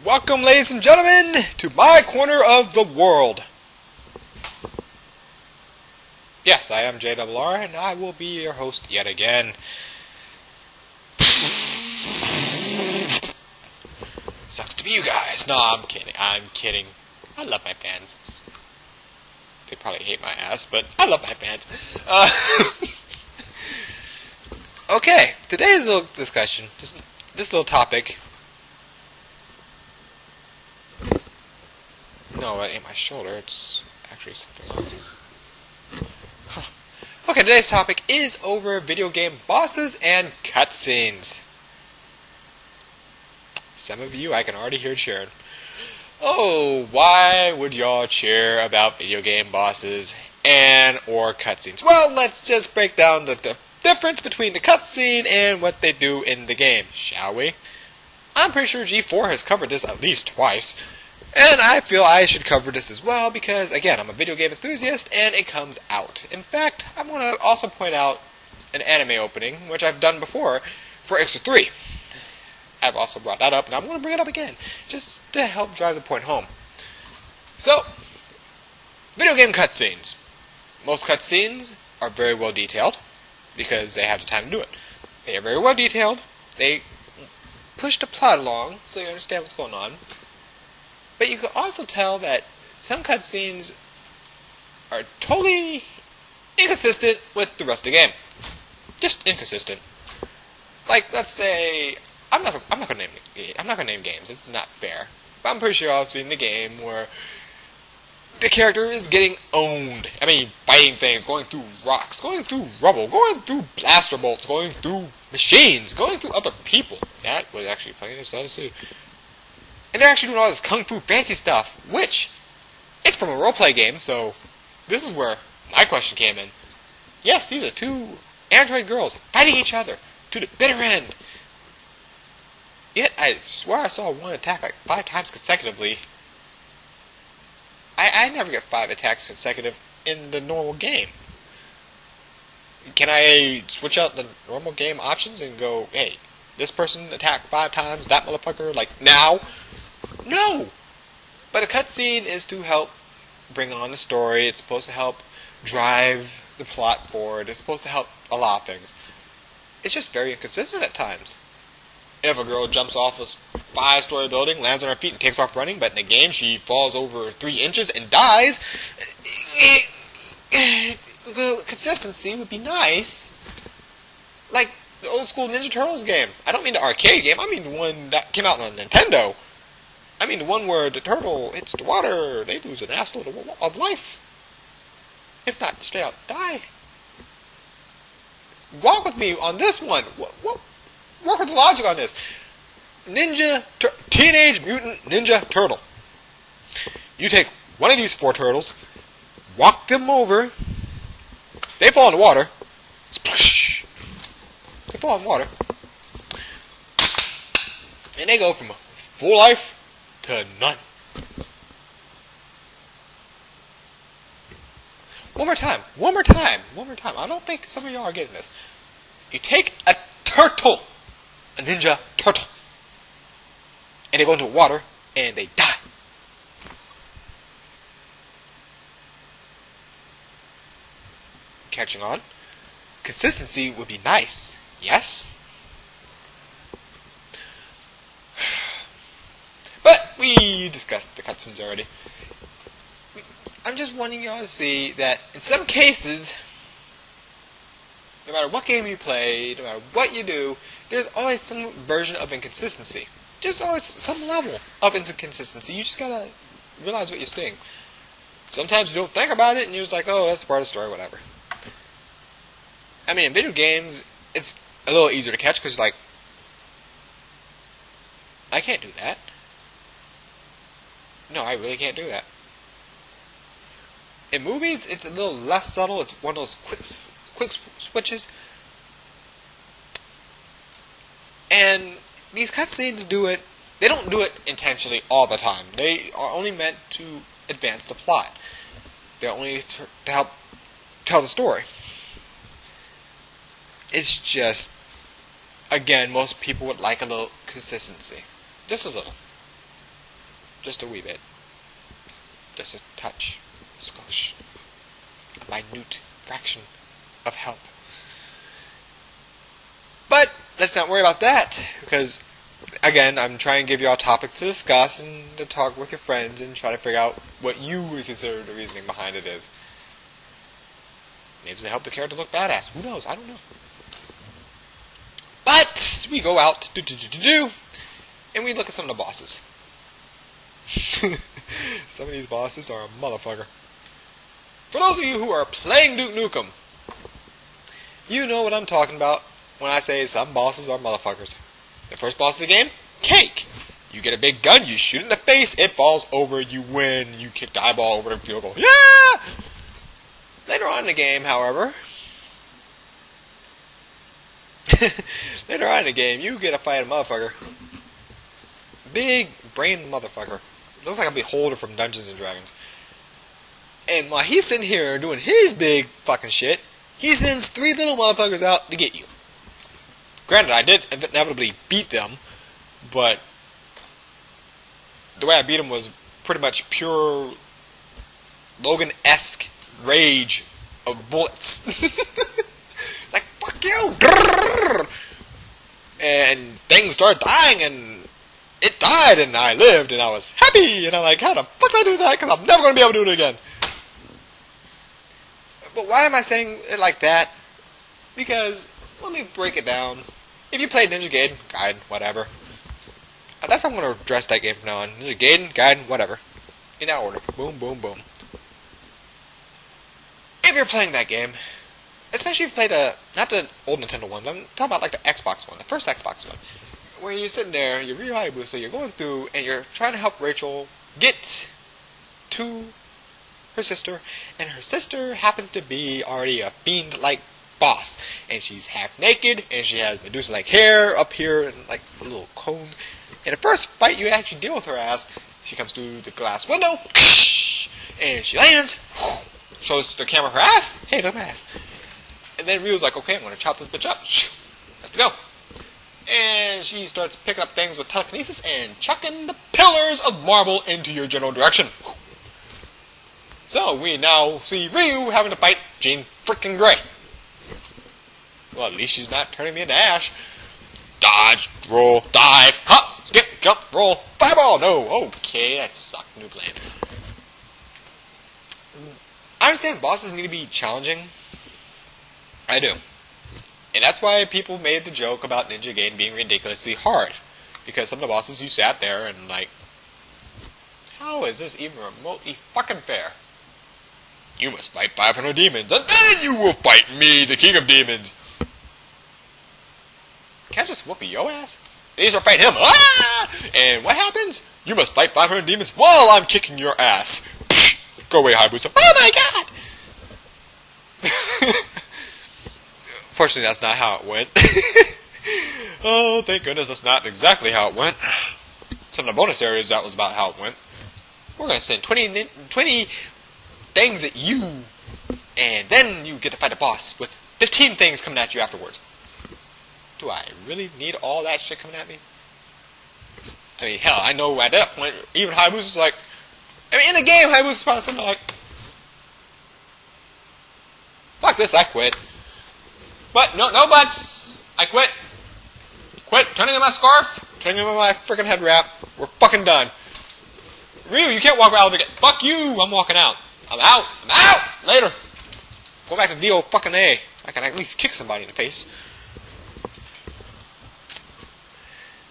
Welcome, ladies and gentlemen, to my corner of the world. Yes, I am JRR, and I will be your host yet again. Sucks to be you guys. No, I'm kidding. I love my fans. They probably hate my ass, but I love my fans. Okay, today's little discussion, this little topic. No, it ain't my shoulder. It's actually something else. Huh. Okay, today's topic is over video game bosses and cutscenes. Some of you I can already hear cheering. Oh, why would y'all cheer about video game bosses and or cutscenes? Well, let's just break down the difference between the cutscene and what they do in the game, shall we? I'm pretty sure G4 has covered this at least twice. And I feel I should cover this as well because, again, I'm a video game enthusiast and it comes out. In fact, I want to also point out an anime opening, which I've done before, for Extra 3. I've also brought that up and I'm going to bring it up again, just to help drive the point home. So, video game cutscenes. Most cutscenes are very well detailed because they have the time to do it. They are very well detailed. They push the plot along so you understand what's going on. But you can also tell that some cutscenes are totally inconsistent with the rest of the game. Just inconsistent. Like, let's say, I'm not gonna name games. It's not fair. But I'm pretty sure I've seen the game where the character is getting owned. I mean, fighting things, going through rocks, going through rubble, going through blaster bolts, going through machines, going through other people. That was actually funny to see. And they're actually doing all this kung fu fancy stuff, which, it's from a roleplay game, so this is where my question came in. Yes, these are two android girls fighting each other to the bitter end. Yet, I swear I saw one attack like 5 times consecutively. I never get 5 attacks consecutive in the normal game. Can I switch out the normal game options and go, hey, this person attacked 5 times, that motherfucker, like, now? No! But a cutscene is to help bring on the story. It's supposed to help drive the plot forward. It's supposed to help a lot of things. It's just very inconsistent at times. If a girl jumps off a 5-story building, lands on her feet, and takes off running, but in the game she falls over 3 inches and dies, consistency would be nice. Like the old school Ninja Turtles game. I don't mean the arcade game. I mean the one that came out on Nintendo. I mean the one where the turtle hits the water, they lose an assload of life. If not, straight out die. Walk with me on this one. Work with the logic on this. Teenage Mutant Ninja Turtle. You take one of these 4 turtles, walk them over, they fall in the water, splash. They fall in the water, and they go from full life to none. One more time. I don't think some of y'all are getting this. You take a turtle, a ninja turtle, and they go into water and they die. Catching on? Consistency would be nice, yes? But we discussed the cutscenes already. I'm just wanting y'all to see that in some cases, no matter what game you play, no matter what you do, there's always some version of inconsistency. Just always some level of inconsistency. You just gotta realize what you're seeing. Sometimes you don't think about it and you're just like, oh, that's part of the story, whatever. I mean, in video games, it's a little easier to catch because you're like, I can't do that. No, I really can't do that. In movies, it's a little less subtle. It's one of those quick switches. And these cutscenes do it. They don't do it intentionally all the time. They are only meant to advance the plot. They're only to help tell the story. It's just, again, most people would like a little consistency. Just a little. Just a wee bit. Just a touch. A skosh. A minute fraction of help. But let's not worry about that, because again, I'm trying to give you all topics to discuss and to talk with your friends and try to figure out what you would consider the reasoning behind it is. Maybe it's to help the character look badass. Who knows? I don't know. But we go out, and we look at some of the bosses. Some of these bosses are a motherfucker. For those of you who are playing Duke Nukem, you know what I'm talking about when I say some bosses are motherfuckers. The first boss of the game, Cake. You get a big gun, you shoot it in the face, it falls over, you win, you kick the eyeball over the field goal. Yeah! Later on in the game, however, you get a fight a motherfucker. Big brain motherfucker. Looks like a beholder from Dungeons and Dragons. And while he's sitting here doing his big fucking shit, he sends 3 little motherfuckers out to get you. Granted, I did inevitably beat them, but the way I beat them was pretty much pure Logan-esque rage of bullets. Like, fuck you! And things started dying, and it died, and I lived, and I was happy, and I'm like, how the fuck did I do that? Because I'm never going to be able to do it again. But why am I saying it like that? Because, let me break it down. If you play Ninja Gaiden, whatever. That's how I'm going to address that game from now on. Ninja Gaiden, whatever. In that order. Boom, boom, boom. If you're playing that game, especially if you played not the old Nintendo ones, I'm talking about like the Xbox one, the first Xbox one, where you're sitting there, you're Ryu Hayabusa, you're going through, and you're trying to help Rachel get to her sister, and her sister happens to be already a fiend-like boss, and she's half naked, and she has Medusa-like hair up here, and like a little cone. In the first fight you actually deal with her ass, she comes through the glass window, and she lands, shows the camera her ass, hey, look at my ass. And then Ryu's like, okay, I'm going to chop this bitch up, let's go. And she starts picking up things with telekinesis and chucking the pillars of marble into your general direction. So we now see Ryu having to fight Jean frickin' Grey. Well, at least she's not turning me into Ash. Dodge, roll, dive, hop, skip, jump, roll, fireball. No, okay, that sucked. New plan. I understand bosses need to be challenging. I do. And that's why people made the joke about Ninja Gaiden being ridiculously hard. Because some of the bosses you sat there and like, how is this even remotely fucking fair? You must fight 500 demons, and then you will fight me, the king of demons. Can't I just whoop your ass? These are fight him. Ah! And what happens? You must fight 500 demons while I'm kicking your ass. Go away, Hayabusa. Oh my god! Fortunately, that's not how it went. Oh, thank goodness that's not exactly how it went. Some of the bonus areas, that was about how it went. We're going to send 20 things at you, and then you get to fight a boss with 15 things coming at you afterwards. Do I really need all that shit coming at me? I mean, hell, I know at that point, even Hayabusa's like, I mean, in the game, Hayabusa's probably something like, fuck this, I quit. But, no buts, I quit. Quit turning in my scarf, turning in my freaking head wrap, we're fucking done. Ryu, you can't walk out with it. Fuck you, I'm walking out. I'm out, later. Go back to D.O. fucking A. I can at least kick somebody in the face.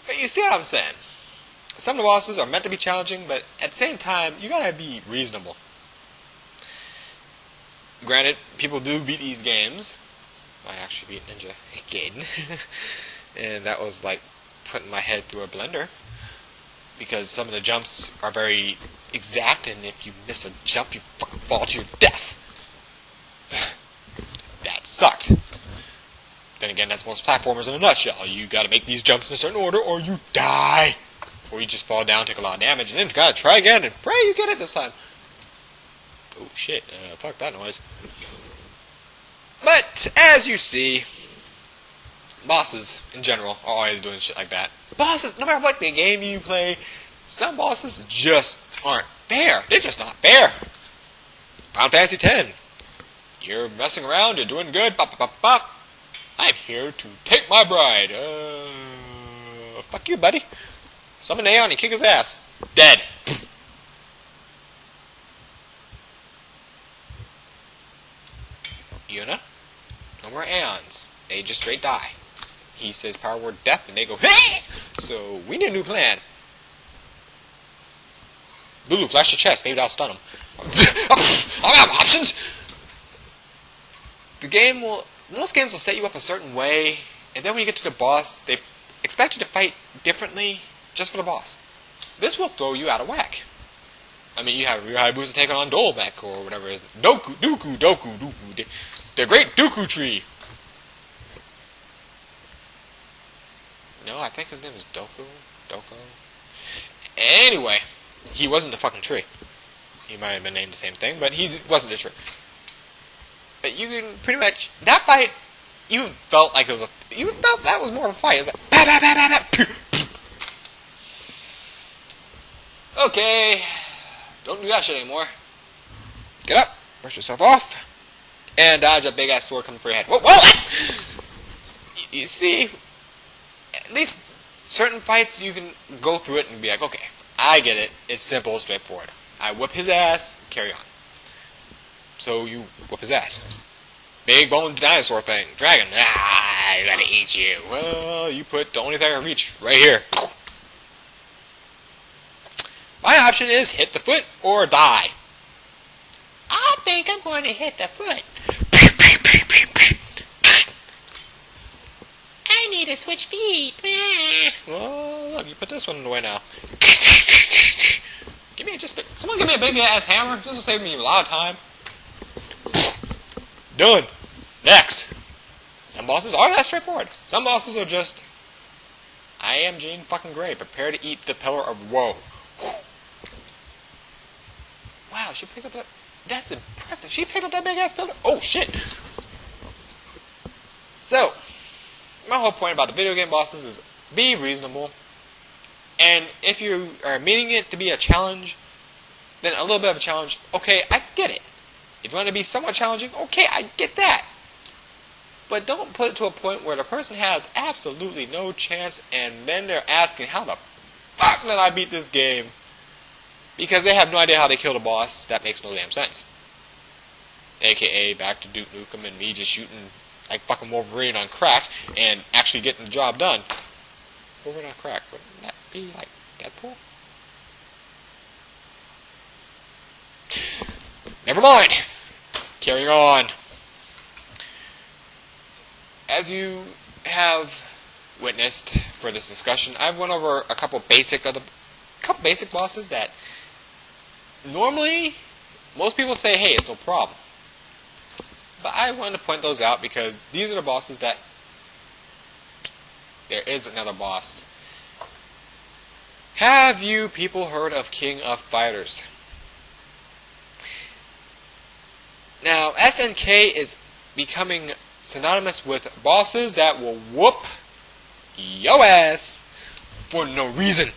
But you see what I'm saying? Some of the bosses are meant to be challenging, but at the same time, you gotta be reasonable. Granted, people do beat these games. I actually beat Ninja Gaiden. And that was like putting my head through a blender. Because some of the jumps are very exact, and if you miss a jump, you fucking fall to your death. That sucked. Then again, that's most platformers in a nutshell. You gotta make these jumps in a certain order, or you die. Or you just fall down, take a lot of damage, and then you gotta try again, and pray you get it this time. Oh shit, fuck that noise. But, as you see, bosses, in general, are always doing shit like that. Bosses, no matter what game you play, Some bosses just aren't fair. They're just not fair. Final Fantasy X. You're messing around, you're doing good, bop, bop, bop, bop. I'm here to take my bride. Fuck you, buddy. Summon Aeon and kick his ass. Dead. Yuna? No more Aeons. They just straight die. He says power word death and they go, hey! So we need a new plan. Lulu, flash your chest. Maybe that'll stun him. I have options! The game will... Most games will set you up a certain way, and then when you get to the boss, they expect you to fight differently just for the boss. This will throw you out of whack. I mean, you have your Hayabusa taking on Dolbeck, or whatever it is. Dooku. The Great Dooku Tree. No, I think his name is Doko. Anyway, he wasn't the fucking tree. He might have been named the same thing, but he wasn't the tree. But you can pretty much... That fight, you felt like it was a... You felt that was more of a fight. It was like... Bah, bah, bah, bah, bah. Okay. Don't do that shit anymore. Get up. Brush yourself off. And dodge a big-ass sword coming for your head. Whoa, whoa! You see... At least certain fights you can go through it and be like, okay, I get it. It's simple, straightforward. I whip his ass, carry on. So you whip his ass. Big boned dinosaur thing. Dragon. I gotta eat you. Well, you put the only thing I reach right here. My option is hit the foot or die. I think I'm going to hit the foot. I need to switch feet. Well, look, you put this one away now. Someone give me a big ass hammer. This will save me a lot of time. Done. Next. Some bosses are that straightforward. Some bosses are just, I am Jean fucking Grey. Prepare to eat the Pillar of Woe. Wow, she picked up that. That's impressive. She picked up that big ass pillar. Oh shit. So, my whole point about the video game bosses is be reasonable. And if you are meaning it to be a challenge, then a little bit of a challenge, okay, I get it. If you want to be somewhat challenging, okay, I get that. But don't put it to a point where the person has absolutely no chance and then they're asking, how the fuck did I beat this game? Because they have no idea how they killed a boss. That makes no damn sense. AKA back to Duke Nukem and me just shooting like fucking Wolverine on crack and actually getting the job done. Wolverine on crack, wouldn't that be like Deadpool? Never mind. Carrying on. As you have witnessed for this discussion, I've went over a couple basic bosses that normally most people say, hey, it's no problem. But I wanted to point those out because these are the bosses that there is another boss. Have you people heard of King of Fighters? Now, SNK is becoming synonymous with bosses that will whoop yo ass for no reason.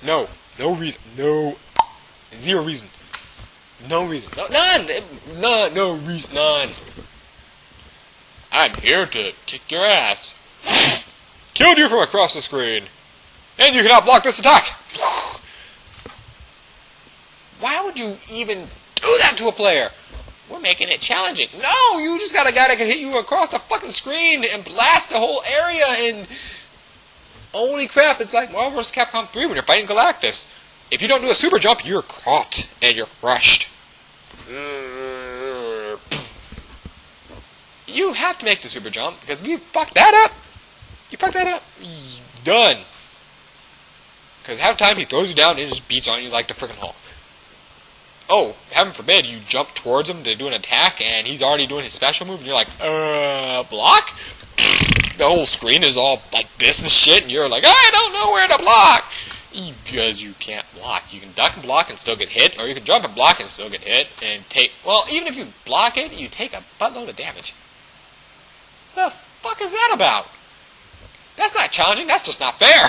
No reason. No. Zero reason. No reason. No, none. No reason. None. I'm here to kick your ass. Killed you from across the screen. And you cannot block this attack. Why would you even do that to a player? We're making it challenging. No, you just got a guy that can hit you across the fucking screen and blast the whole area and... Holy crap, it's like Marvel vs. Capcom 3 when you're fighting Galactus. If you don't do a super jump, you're caught and you're crushed. You have to make the super jump because if you fuck that up, done. Because half the time he throws you down and he just beats on you like the freaking Hulk. Oh, heaven forbid, you jump towards him to do an attack and he's already doing his special move and you're like, block? The whole screen is all like this and shit and you're like, I don't know where to block! Because you can't block. You can duck and block and still get hit, or you can jump and block and still get hit, and take... Well, even if you block it, you take a buttload of damage. The fuck is that about? That's not challenging, that's just not fair.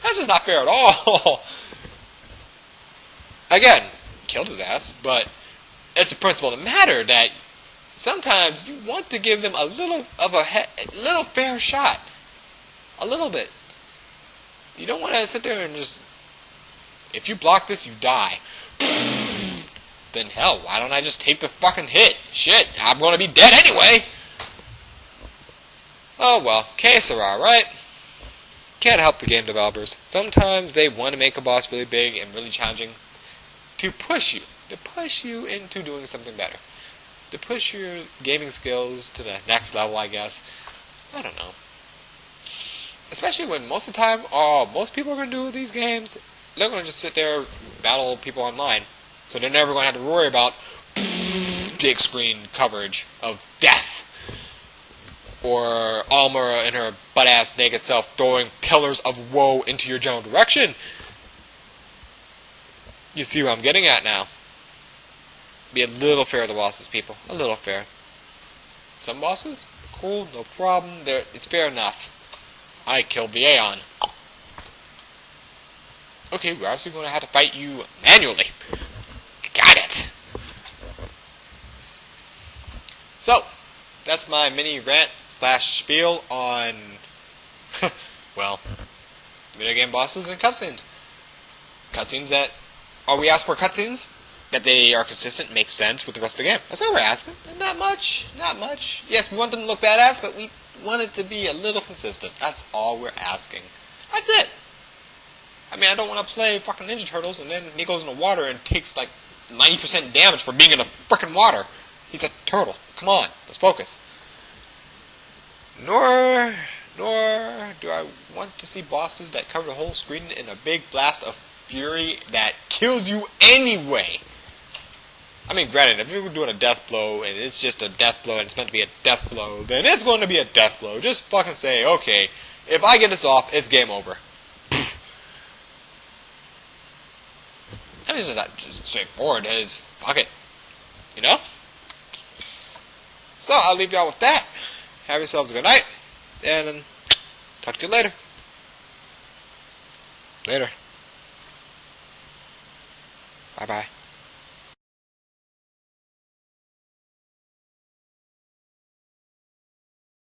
That's That's just not fair at all. Again, killed his ass, but it's a principle of the matter that sometimes you want to give them a little fair shot. A little bit. You don't want to sit there and just, if you block this, you die. Then hell, why don't I just take the fucking hit? Shit, I'm gonna be dead anyway. Oh well, que sera, right? Can't help the game developers. Sometimes they want to make a boss really big and really challenging to push you into doing something better. To push your gaming skills to the next level, I guess. I don't know. Especially when most of the time, most people are going to do these games, they're going to just sit there and battle people online. So they're never going to have to worry about big screen coverage of death. Or Alma and her butt-ass naked self throwing pillars of woe into your general direction. You see what I'm getting at now. Be a little fair to the bosses, people. A little fair. Some bosses, cool, no problem. It's fair enough. I killed the Aeon. Okay, we're obviously going to have to fight you manually. Got it. So, that's my mini rant / spiel on, well, video game bosses and cutscenes. Cutscenes that, we asked for cutscenes? That they are consistent, make sense with the rest of the game. That's all we're asking. Not much. Yes, we want them to look badass, but we want it to be a little consistent. That's all we're asking. That's it. I mean, I don't want to play fucking Ninja Turtles and then he goes in the water and takes like 90% damage for being in the frickin' water. He's a turtle. Come on, let's focus. Nor do I want to see bosses that cover the whole screen in a big blast of fury that kills you anyway. I mean, granted, if you were doing a death blow, and it's just a death blow, and it's meant to be a death blow, then it's going to be a death blow. Just fucking say, okay, if I get this off, it's game over. I mean, it's just that just straightforward. It's, fuck it. You know? So, I'll leave y'all with that. Have yourselves a good night, and talk to you later. Later. Bye-bye.